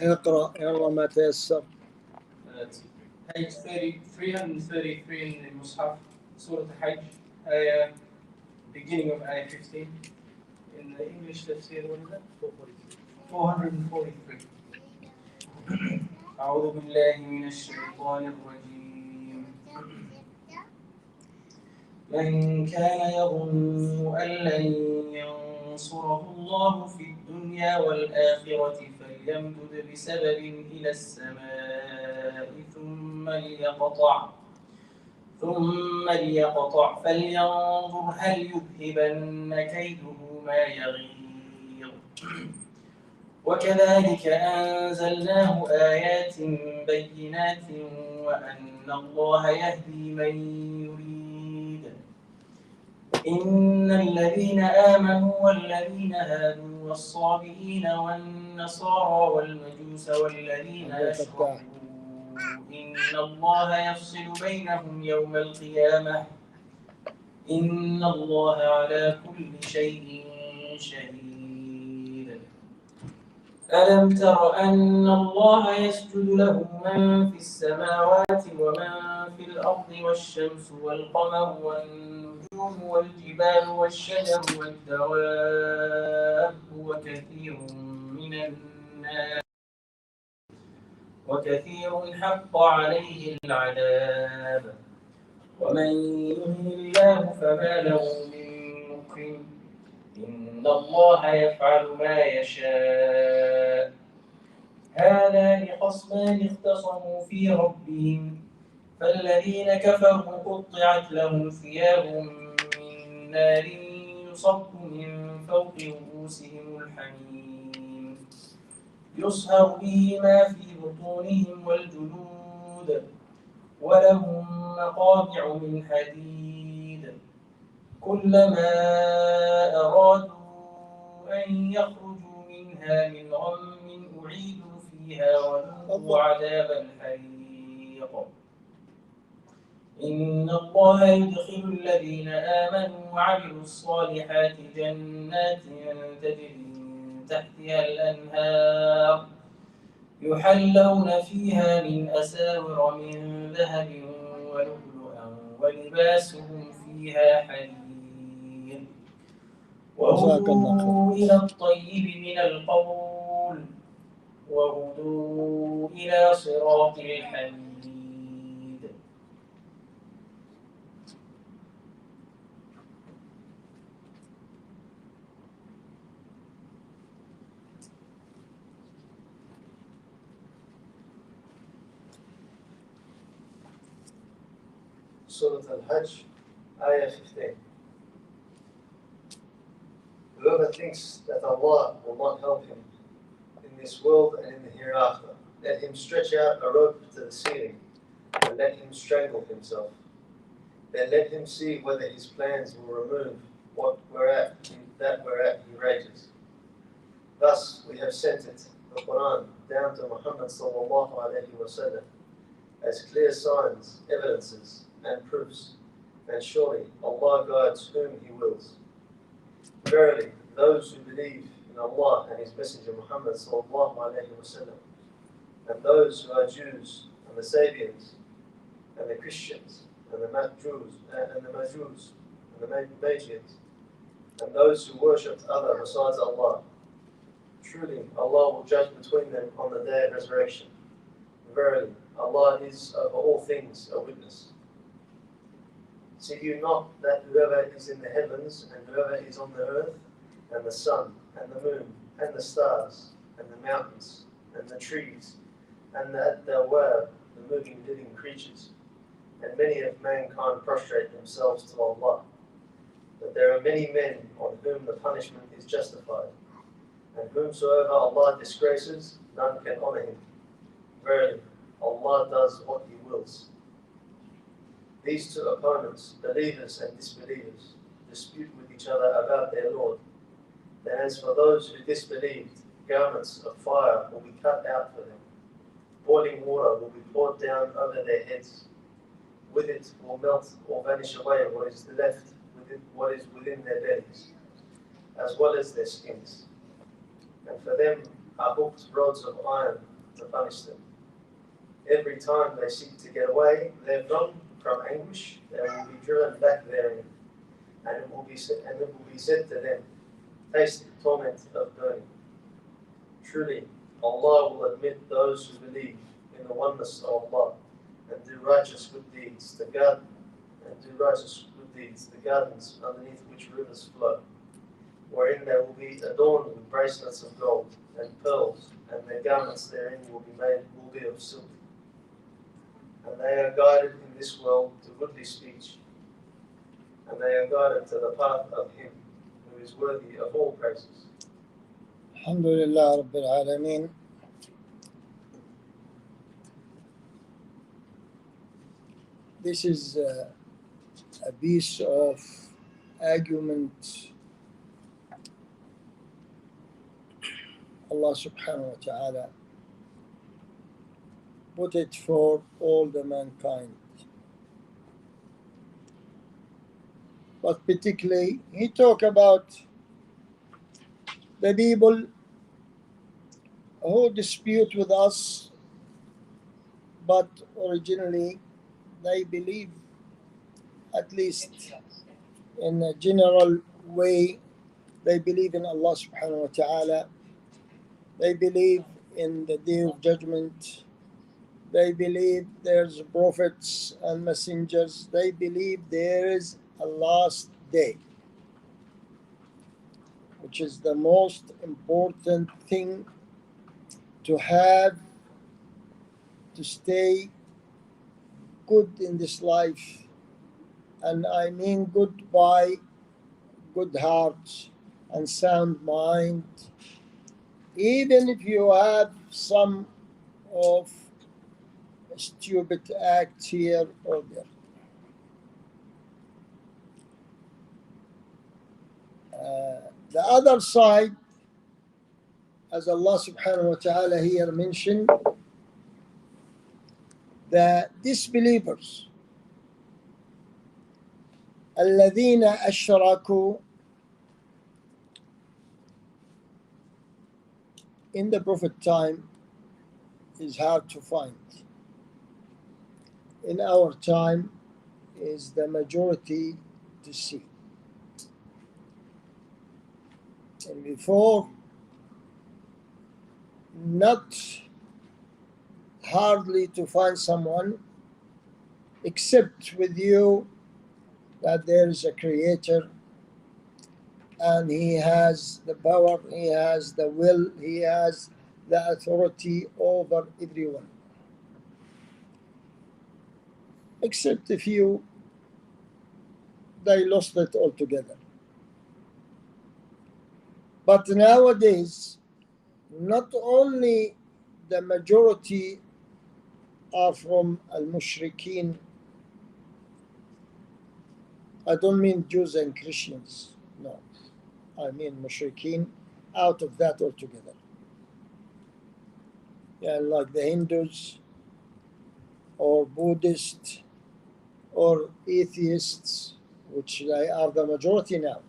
اقرأ يلا ما تيسر. Page 333 in the Mus'haf, Surah Al-Hajj, beginning of ayah 15. In the English Tafseer, what is that? 443. أعوذ بالله من الشيطان الرجيم. من كان يظن أن لن ينصره الله في الدنيا والآخرة فليمدد بسبب إلى السماء ثم ليقطع فلينظر هل يذهبن كيده ما يغيظ. وكذلك أنزلناه آيات بينات وأن الله يهدي من يريد. إن الذين آمنوا والذين هادوا والصابئين والنصارى والمجوس والذين أشركوا إن الله يفصل بينهم يوم القيامة إن الله على كل شيء شهيد. ألم تر أن الله يسجد له من في السماوات ومن في الأرض والشمس والقمر والنجوم والجبال والشجر والدواب وكثير حق عليه العذاب ومن يهن الله فما له من مكرم إن الله يفعل ما يشاء. هذان خصمان اختصموا في ربهم فالذين كفروا قطعت لهم ثياب من نار يصب من فوق رؤوسهم الحميم يصهر به ما في بطونهم والجلود ولهم مقامع من حديد كلما أرادوا أن يخرجوا منها من غم أعيدوا فيها وذوقوا عذاب الحريق. إن الله يدخل الذين آمنوا وعملوا الصالحات جنات تجري من تحتها الأنهار يحلون فيها من أساور من ذهب ولؤلؤا ولباسهم فيها حرير وهدوا إلى الطيب من القول وهدوا إلى صراط الحميد. Surah Al-Hajj, ayah 15. Whoever thinks that Allah will not help him in this world and in the hereafter, let him stretch out a rope to the ceiling and let him strangle himself. Then let him see whether his plans will remove whereat he rages. Thus we have sent it, the Quran, down to Muhammad sallallahu alayhi wa sallam as clear signs, evidences, and proofs, and surely Allah guides whom He wills. Verily, those who believe in Allah and His Messenger Muhammad sallallahu alaihi wasallam, and those who are Jews and the Sabians and the Christians and the Majus and the Magians, and those who worship other besides Allah, truly Allah will judge between them on the day of resurrection. Verily, Allah is over all things a witness. See you not that whoever is in the heavens and whoever is on the earth, and the sun and the moon and the stars and the mountains and the trees and the dawab, the moving living creatures, and many of mankind prostrate themselves to Allah. But there are many men on whom the punishment is justified, and whomsoever Allah disgraces, none can honour him. Verily, Allah does what He wills. These two opponents, believers and disbelievers, dispute with each other about their Lord. Then as for those who disbelieved, garments of fire will be cut out for them. Boiling water will be poured down over their heads. With it will melt or vanish away what is left what is within their bellies, as well as their skins. And for them are hooked rods of iron to punish them. Every time they seek to get away therefrom from anguish, they will be driven back therein, and it will be said to them, taste the torment of burning. Truly, Allah will admit those who believe in the oneness of Allah and do righteous good deeds, the gardens underneath which rivers flow, wherein they will be adorned with bracelets of gold and pearls, and their garments therein will be of silk. And they are guided in this world to goodly speech, and they are guided to the path of Him who is worthy of all praises. Alhamdulillah Rabbil Alameen. This is a piece of argument Allah subhanahu wa ta'ala put it for all the mankind. But particularly, he talk about the people who dispute with us, but originally they believe, at least in a general way, they believe in Allah subhanahu wa ta'ala, they believe in the day of judgment, they believe there's prophets and messengers, they believe there is a last day, which is the most important thing to have to stay good in this life. And I mean good by good heart and sound mind, even if you have some of stupid act here or there. The other side, as Allah subhanahu wa ta'ala here mentioned, the disbelievers, الذين أشركوا, in the Prophet time is hard to find. In our time is the majority to see. And before, not hardly to find someone except with you that there is a creator and he has the power, he has the will, he has the authority over everyone. Except a few, they lost it altogether. But nowadays, not only the majority are from al-mushrikeen, I don't mean Jews and Christians, no. I mean mushrikeen, out of that altogether. Yeah, like the Hindus or Buddhists or atheists, which they are the majority now.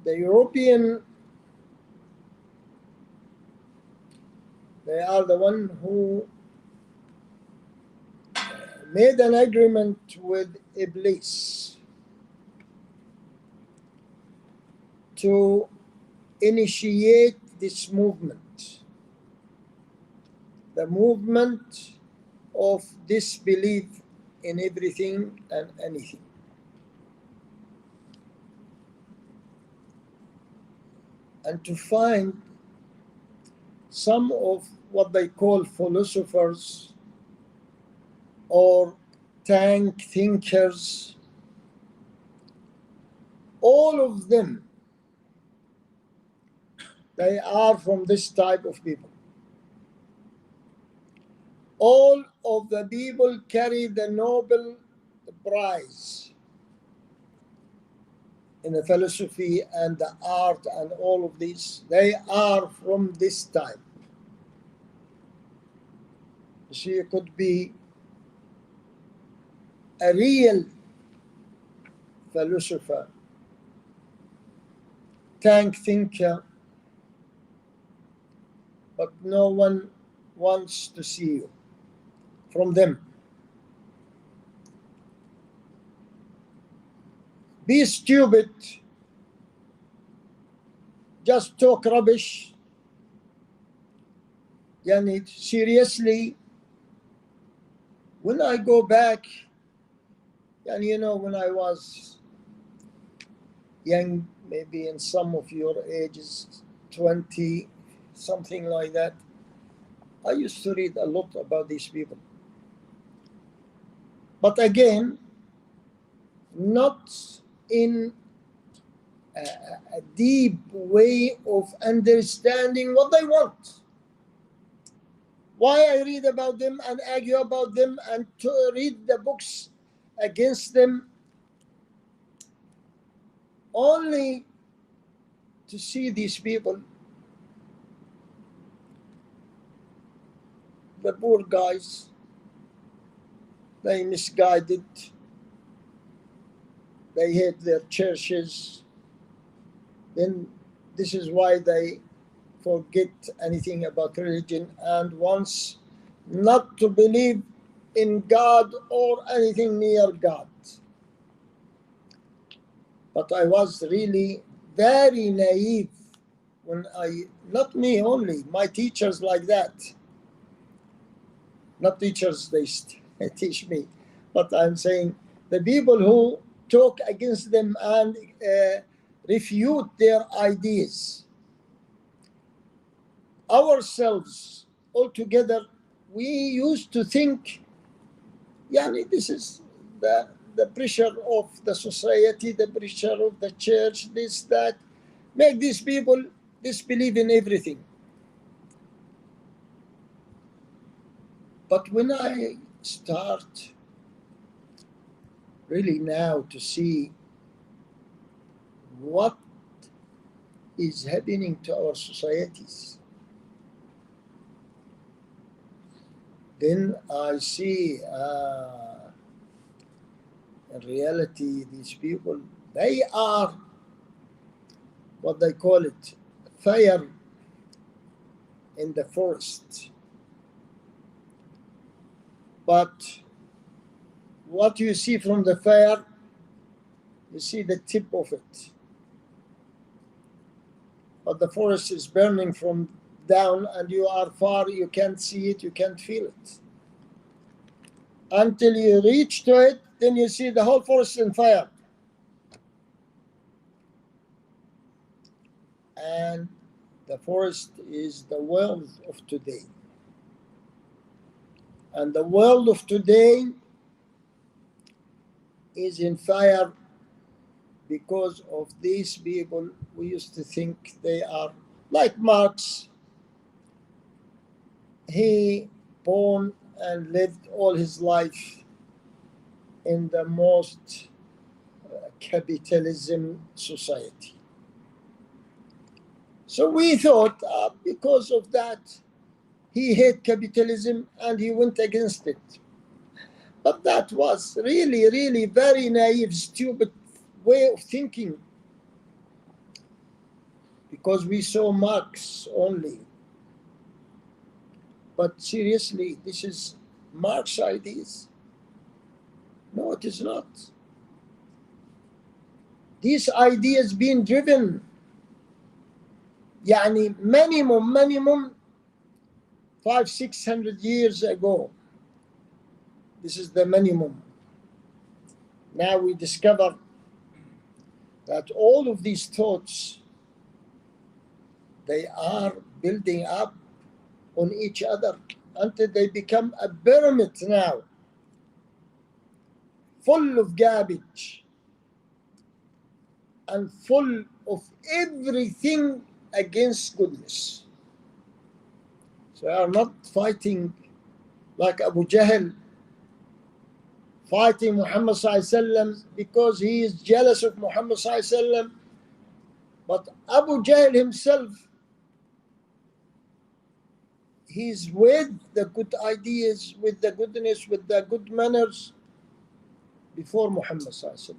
The European, they are the one who made an agreement with Iblis to initiate this movement, the movement of disbelief in everything and anything. And to find some of what they call philosophers or tank thinkers, all of them, they are from this type of people. All of the people carry the Nobel Prize in the philosophy and the art and all of these. They are from this type. She could be a real philosopher tank thinker, but no one wants to see you from them. Be stupid, just talk rubbish. Yani, seriously, when I go back, and you know, when I was young, maybe in some of your ages, 20, something like that, I used to read a lot about these people. But again, not in a deep way of understanding what they want. Why I read about them and argue about them and to read the books against them, only to see these people, the poor guys, they misguided, they hate their churches, then this is why they forget anything about religion and wants not to believe in God or anything near God. But I was really very naive when not me only, my teachers like that. Not teachers, they teach me, but I'm saying the people who talk against them and refute their ideas. Ourselves, altogether, we used to think, yeah, this is the pressure of the society, the pressure of the church, this, that, make these people disbelieve in everything. But when I start really now to see what is happening to our societies, then I see in reality these people, they are what they call it, fire in the forest. But what you see from the fire, you see the tip of it. But the forest is burning from down and you are far, you can't see it, you can't feel it. Until you reach to it, then you see the whole forest in fire. And the forest is the world of today. And the world of today is in fire because of these people we used to think they are like Marx. He born and lived all his life in the most capitalism society. So we thought because of that, he hated capitalism and he went against it. But that was really, really very naive, stupid way of thinking. Because we saw Marx only. But seriously, this is Marx ideas. No, it is not. These ideas being driven, يعني minimum 500-600 years ago. This is the minimum. Now we discover that all of these thoughts, they are building up on each other until they become a pyramid now, full of garbage and full of everything against goodness. So we are not fighting like Abu Jahl, fighting Muhammad ﷺ because he is jealous of Muhammad ﷺ. But Abu Jahl himself, he's with the good ideas, with the goodness, with the good manners before Muhammad ﷺ.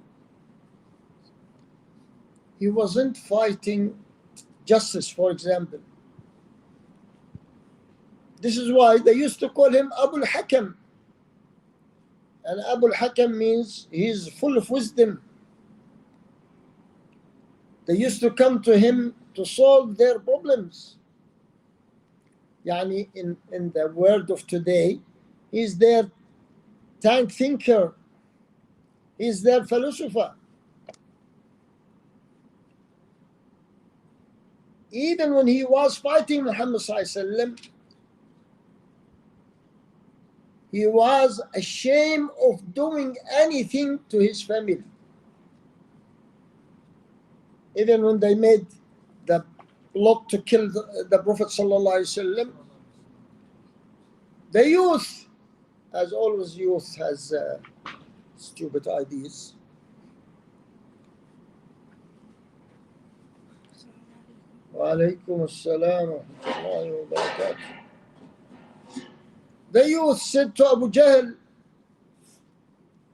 He wasn't fighting justice, for example. This is why they used to call him Abu al-Hakam. And Abu al-Hakam means he's full of wisdom. They used to come to him to solve their problems. Yani in the world of today, he's their tank thinker. He's their philosopher. Even when he was fighting Muhammad sallallahu alaihi wasallam, he was ashamed of doing anything to his family. Even when they made the plot to kill the Prophet sallallahu alaihi wasallam, the youth, as always, youth has stupid ideas. Wa alaikum assalam wa rahmatullahi wa barakatuh. The youth said to Abu Jahl,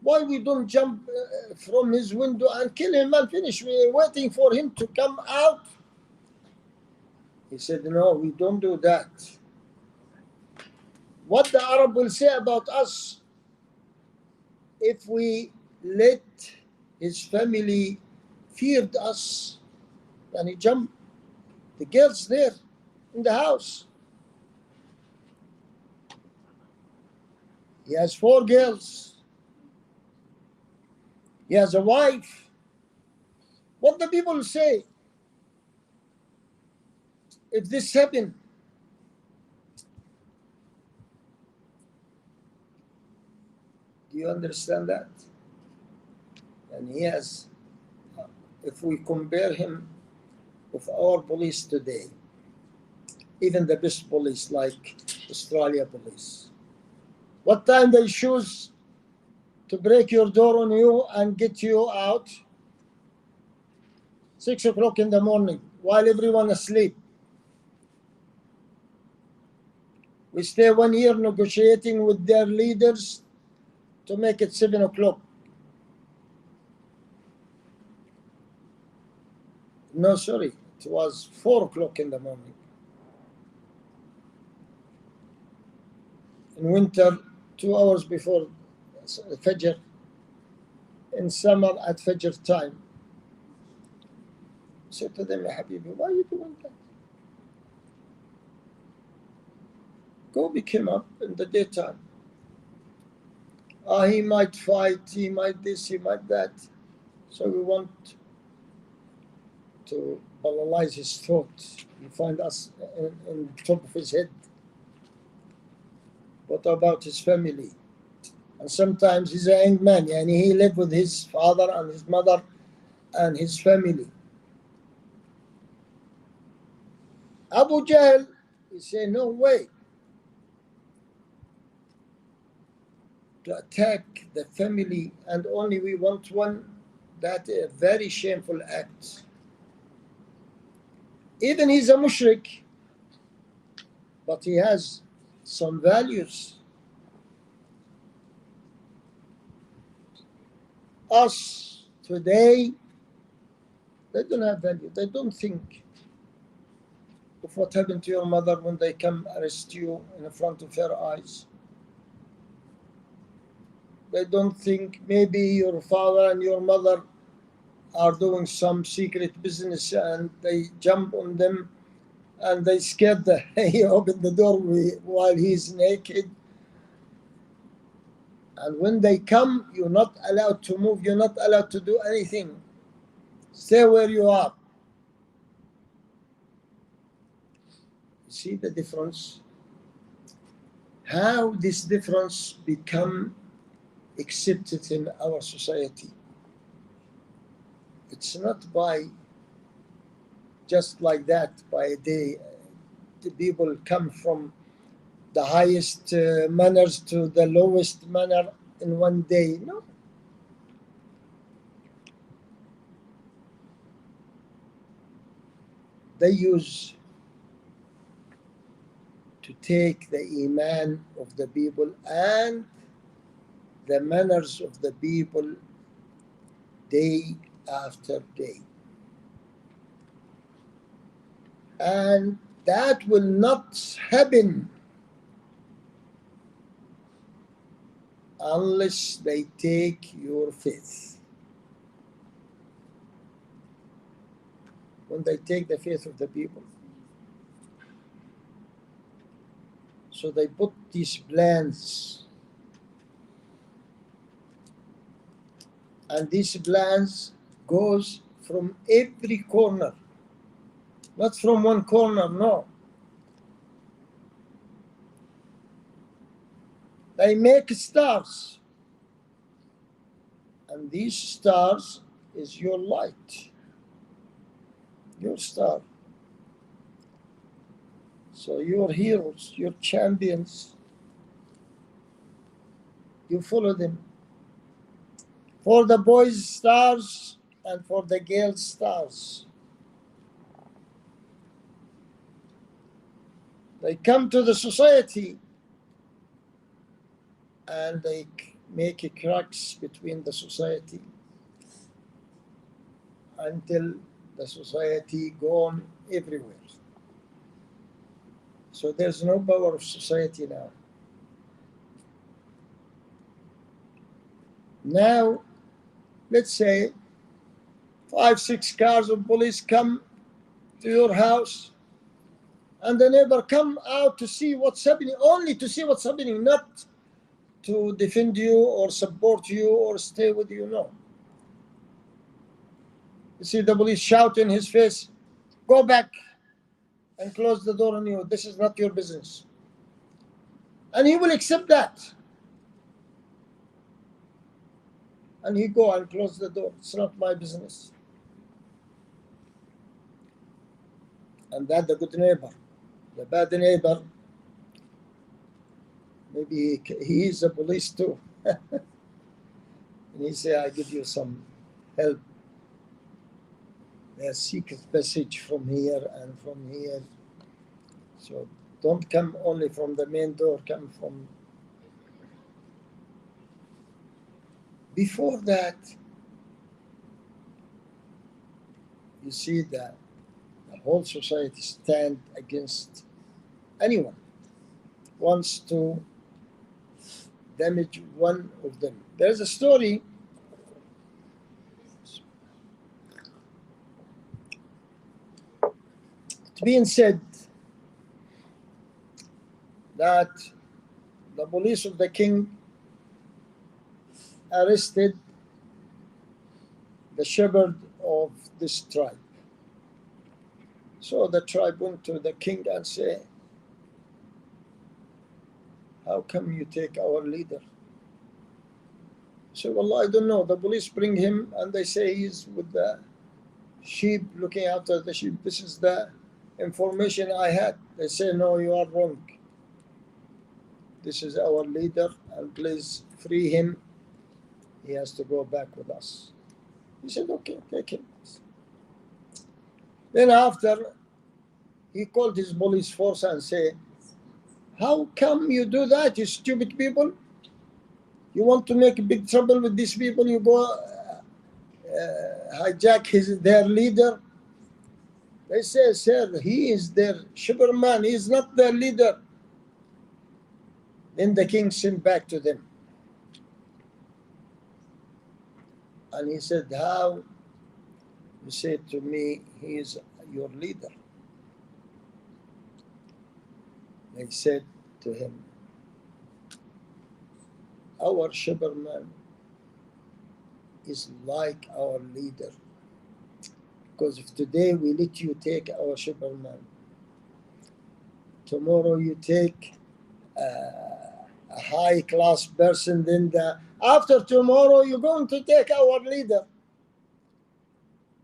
why we don't jump from his window and kill him and finish? We're waiting for him to come out. He said, no, we don't do that. What the Arab will say about us if we let his family feared us, and he jumped. The girls there in the house. He has 4 girls. He has a wife. What the people say if this happened? Do you understand that? And he has, if we compare him with our police today, even the best police like Australia police, what time they choose to break your door on you and get you out? 6 o'clock in the morning while everyone asleep. We stay 1 year negotiating with their leaders to make it 7 o'clock. No, sorry, it was 4 o'clock in the morning. In winter, 2 hours before Fajr. In summer, at Fajr time. I said to them, Ya Habibi, why are you doing that? Go pick him up in the daytime. He might fight, he might this, he might that. So we want to analyze his thoughts. He find us in top of his head. What about his family? And sometimes he's a young man, and he lived with his father and his mother and his family. Abu Jahl, he said, no way to attack the family, and only we want one. That a very shameful act. Even he's a mushrik, but he has some values. Us today, they don't have value. They don't think of what happened to your mother when they come arrest you in front of her eyes. They don't think maybe your father and your mother are doing some secret business and they jump on them and they scared he opened the door while he's naked. And when they come, you're not allowed to move, you're not allowed to do anything. Stay where you are. See the difference? How this difference become accepted in our society? It's not by just like that, by a day. The people come from the highest manners to the lowest manner in one day. No. They use to take the iman of the people and the manners of the people day after day. And that will not happen unless they take your faith. When they take the faith of the people. So they put these plans. And these plans goes from every corner. Not from one corner, no. They make stars. And these stars is your light. Your star. So your heroes, your champions, you follow them. For the boys, stars, and for the girls, stars. They come to the society and they make cracks between the society until the society gone everywhere. So there's no power of society now. Now, let's say 5-6 cars of police come to your house and the neighbor come out to see what's happening, only to see what's happening, not to defend you or support you or stay with you, no. You see the police shout in his face, go back and close the door on you. This is not your business. And he will accept that. And he go and close the door. It's not my business. And that's the good neighbor. The bad neighbor, maybe he is a police too. And he say, I give you some help. There's secret passage from here and from here. So don't come only from the main door, come from... Before that, you see that the whole society stand against anyone who wants to damage one of them. There's a story being said that the police of the king arrested the shepherd of this tribe. So the tribe went to the king and said, how come you take our leader? He said, well, I don't know. The police bring him and they say he's with the sheep, looking after the sheep. This is the information I had. They say, no, you are wrong. This is our leader and please free him. He has to go back with us. He said, okay, take him. Then after, he called his police force and said, how come you do that, you stupid people? You want to make big trouble with these people, you go hijack their leader. They say, sir, he is their shepherdman, he is not their leader. Then the king sent back to them. And he said, how? You say to me, he is your leader. They said to him, our shepherdman is like our leader. Because if today we let you take our shepherdman, tomorrow you take a high-class person, then after tomorrow you're going to take our leader.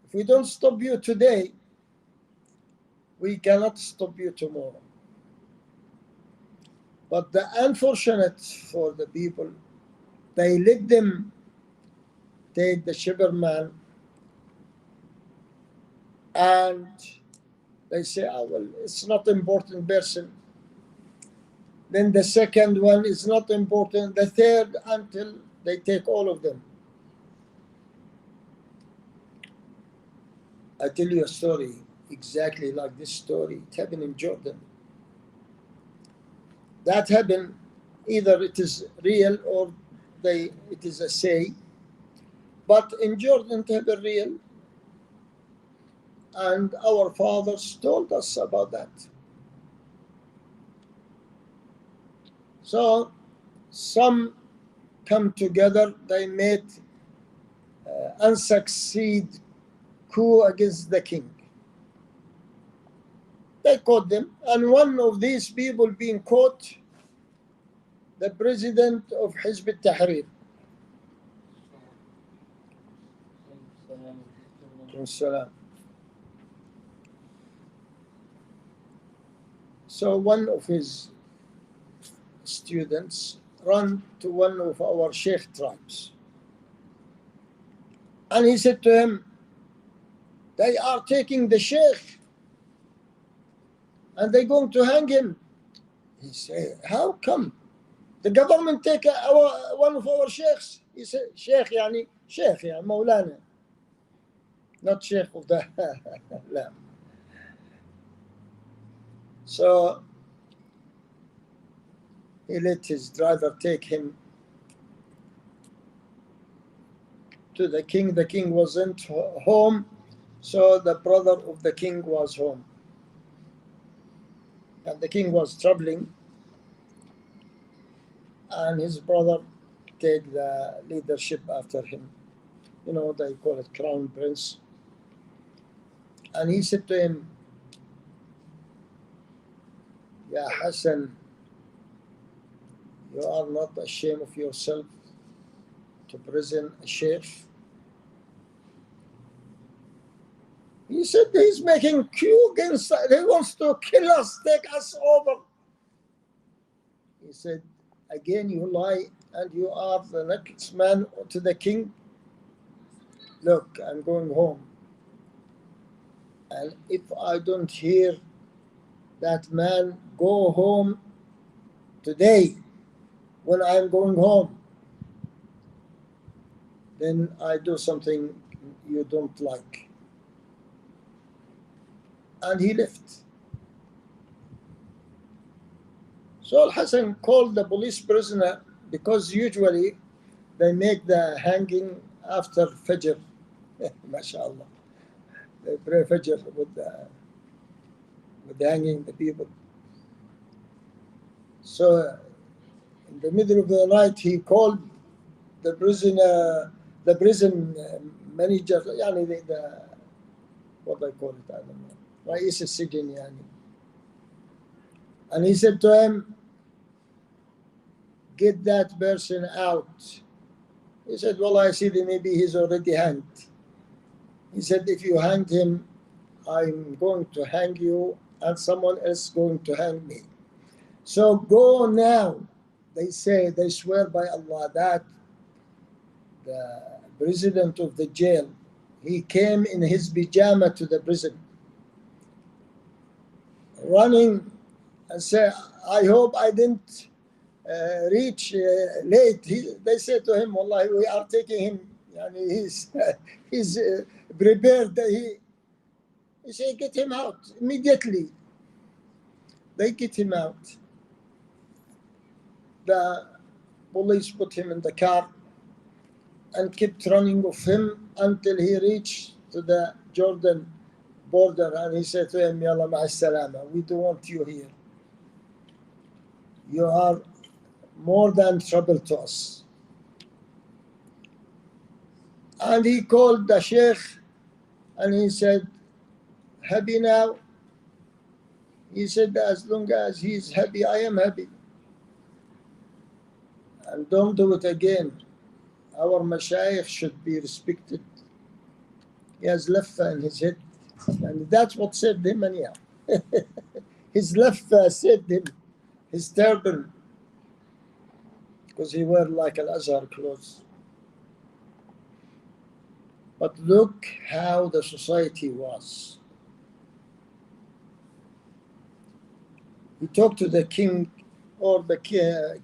If we don't stop you today, we cannot stop you tomorrow. But the unfortunate for the people, they let them take the shepherdman and they say, oh, well, it's not important person. Then the second one is not important. The third, until they take all of them. I tell you a story. exactly like this story. It happened in Jordan. That happened, either it is real or it is a say. But in Jordan it happened real, and our fathers told us about that. So some come together, they made unsucceed coup against the king. They caught them, and one of these people being caught, the president of Hizb al-Tahrir. So one of his students ran to one of our Sheikh tribes, and he said to him, they are taking the Sheikh and they're going to hang him. He said, how come? The government take one of our Sheikhs. He said, Sheikh yani Maulana, not Sheikh of the لا. So he let his driver take him to the king. The king wasn't home, so the brother of the king was home. And the king was traveling, and his brother take the leadership after him. You know, they call it crown prince. And he said to him, Ya Hassan, you are not ashamed of yourself to prison a sheikh? He said he's making coup against us. He wants to kill us, take us over. He said, again you lie, and you are the next man to the king. Look, I'm going home. And if I don't hear that man go home today, when I'm going home, then I do something you don't like. And he left. So Al-Hassan called the police prisoner, because usually they make the hanging after Fajr. MashaAllah. They pray Fajr with hanging the people. So in the middle of the night, he called the prison manager, what they call it, I don't know. Rais al-Sijin, yani. And he said to him, get that person out. He said, well, I see that maybe he's already hanged. He said, if you hanged him, I'm going to hang you, and someone else is going to hang me. So go now. They swear by Allah that the president of the jail, he came in his pajama to the prison, running and said, I hope I didn't reach late. They said to him, Wallahi, we are taking him. He's prepared. He said, get him out immediately. They get him out. The police put him in the car and kept running of him until he reached to the Jordan border, and he said to him, Yalla ma'a salama, we don't want you here. You are more than trouble to us. And he called the Sheikh and he said, happy now? He said, as long as he's happy, I am happy. And don't do it again. Our mashayikh should be respected. He has laffa in his head, and that's what saved him anyhow. His laffa saved him, his turban, because he wore like Al-Azhar clothes. But look how the society was. He talked to the king, or the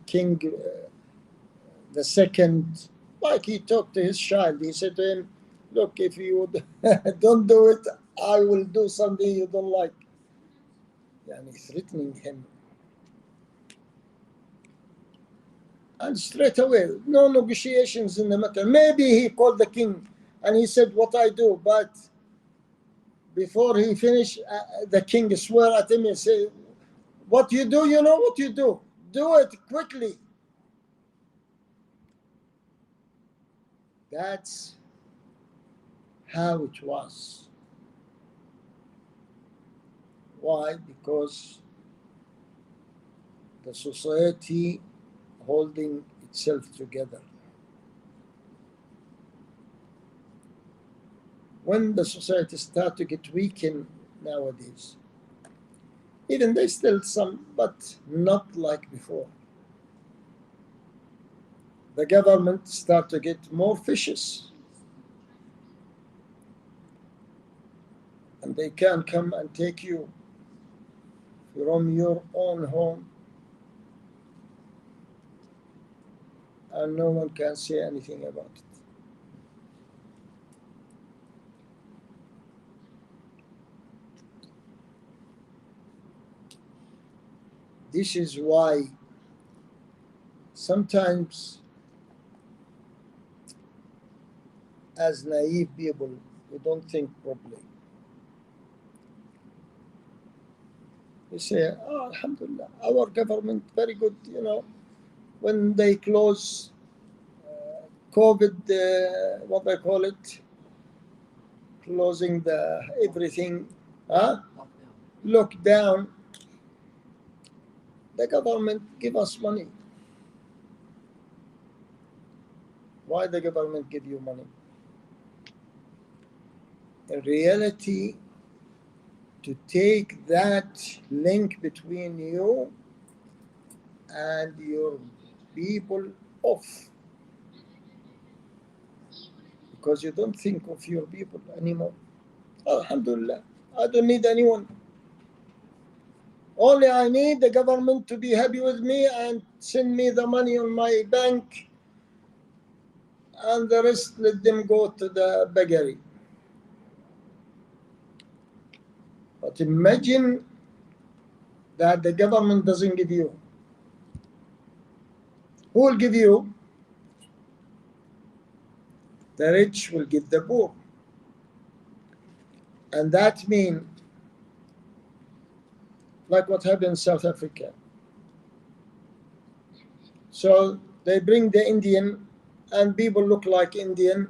king, the second, like he talked to his child. He said to him, look, if you don't do it, I will do something you don't like. Yani threatening him. And straight away, no negotiations in the matter. Maybe he called the king and he said, what I do, but before he finished, the king swear at him and say, what you do, you know what you do. Do it quickly. That's how it was. Why? Because the society holding itself together. When the society start to get weakened nowadays, even there's still some, but not like before. The government start to get more vicious, and they can come and take you from your own home, and no one can say anything about it. This is why sometimes, as naive people, we don't think properly. We say, oh, Alhamdulillah, our government very good, when they close COVID, what they call it, closing the everything, lockdown, the government give us money. Why the government give you money? In reality, to take that link between you and your people off, because you don't think of your people anymore. Alhamdulillah, I don't need anyone. Only I need the government to be happy with me and send me the money on my bank, and the rest let them go to the beggary. But imagine that the government doesn't give you. Who will give you? The rich will give the poor. And that means, like what happened in South Africa. So they bring the Indian, and people look like Indian,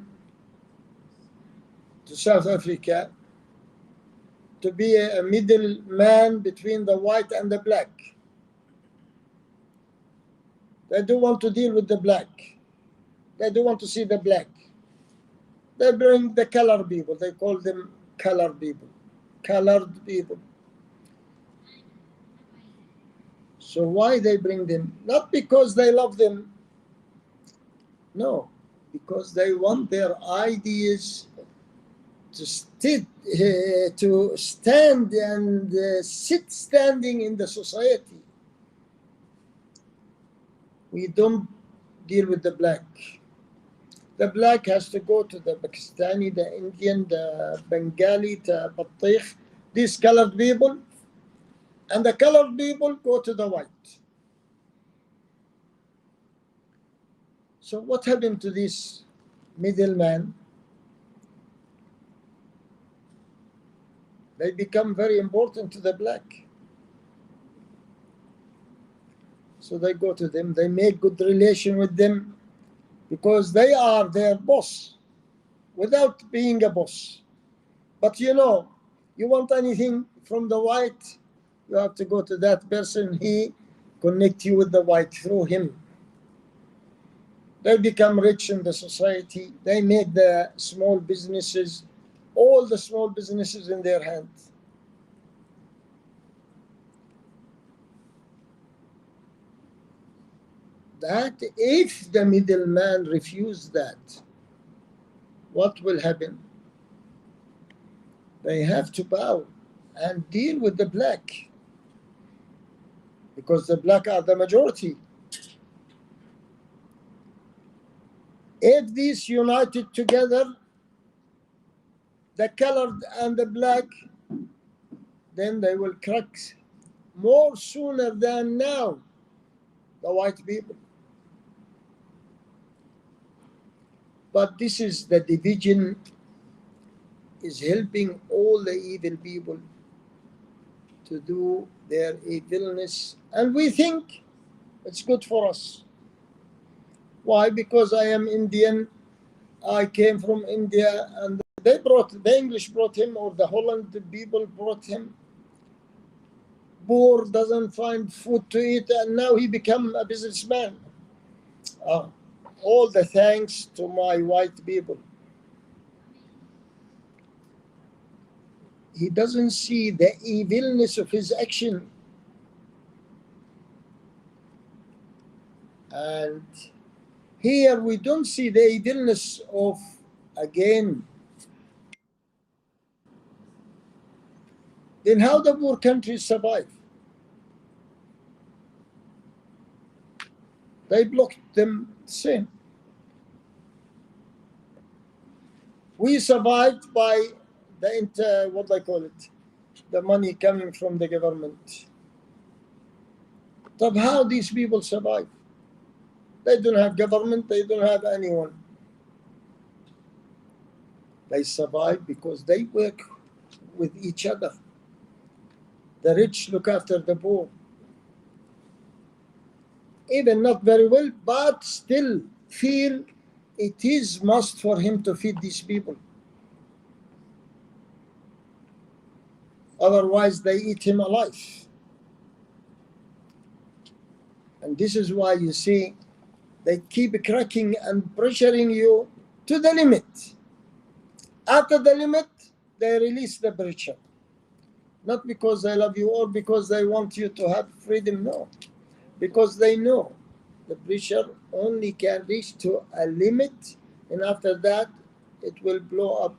to South Africa to be a middleman between the white and the black. They don't want to deal with the black. They don't want to see the black. They bring the colored people. They call them colored people. Colored people. So why they bring them? Not because they love them. No, because they want their ideas to stand and sit standing in the society. We don't deal with the black. The black has to go to the Pakistani, the Indian, the Bengali, the Battikh, these colored people, and the colored people go to the white. So what happened to this middleman? They become very important to the black. So they go to them, they make good relation with them, because they are their boss without being a boss. But you want anything from the white, you have to go to that person. He connect you with the white through him. They become rich in the society. They make the small businesses, all the small businesses in their hands. That if the middleman refuses that, what will happen? They have to bow and deal with the black, because the black are the majority. If these united together, the colored and the black, then they will crack more sooner than now, the white people. But this is the division is helping all the evil people to do their evilness, and we think it's good for us. Why? Because I am Indian, I came from India, and the English brought him, or the Holland people brought him. Poor, doesn't find food to eat, and now he become a businessman. Ah, all the thanks to my white people. He doesn't see the evilness of his action. And here we don't see the evilness of, again, then how the poor countries survive? They blocked them the same. We survived by what they call it, the money coming from the government. But how these people survive? They don't have government, they don't have anyone. They survive because they work with each other. The rich look after the poor. Even not very well, but still feel it is must for him to feed these people. Otherwise, they eat him alive. And this is why you see they keep cracking and pressuring you to the limit. After the limit, they release the pressure. Not because they love you or because they want you to have freedom, no. Because they know the pressure only can reach to a limit, and after that, it will blow up.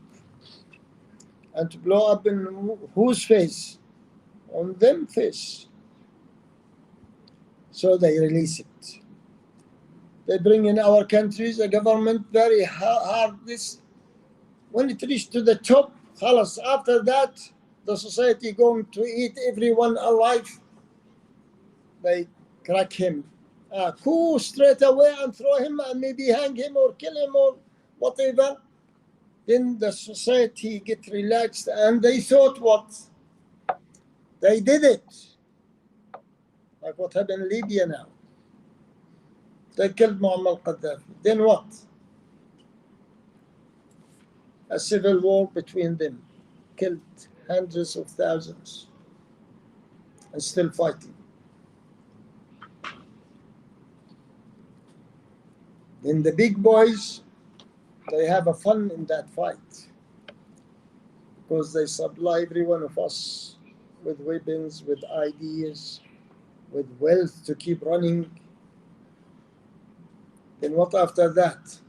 And to blow up in whose face? On them face. So they release it. They bring in our countries a government very hard. This, when it reaches to the top, خلاص, after that, the society going to eat everyone alive. They crack him. Coup straight away and throw him and maybe hang him or kill him or whatever. Then the society get relaxed and they thought what? They did it. Like what happened in Libya now. They killed Muammar Gaddafi. Then what? A civil war between them. Killed hundreds of thousands. And still fighting. Then the big boys, they have a fun in that fight. Because they supply every one of us with weapons, with ideas, with wealth to keep running. Then what after that?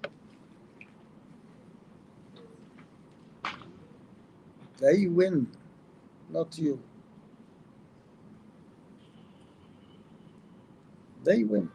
They win, not you. They win.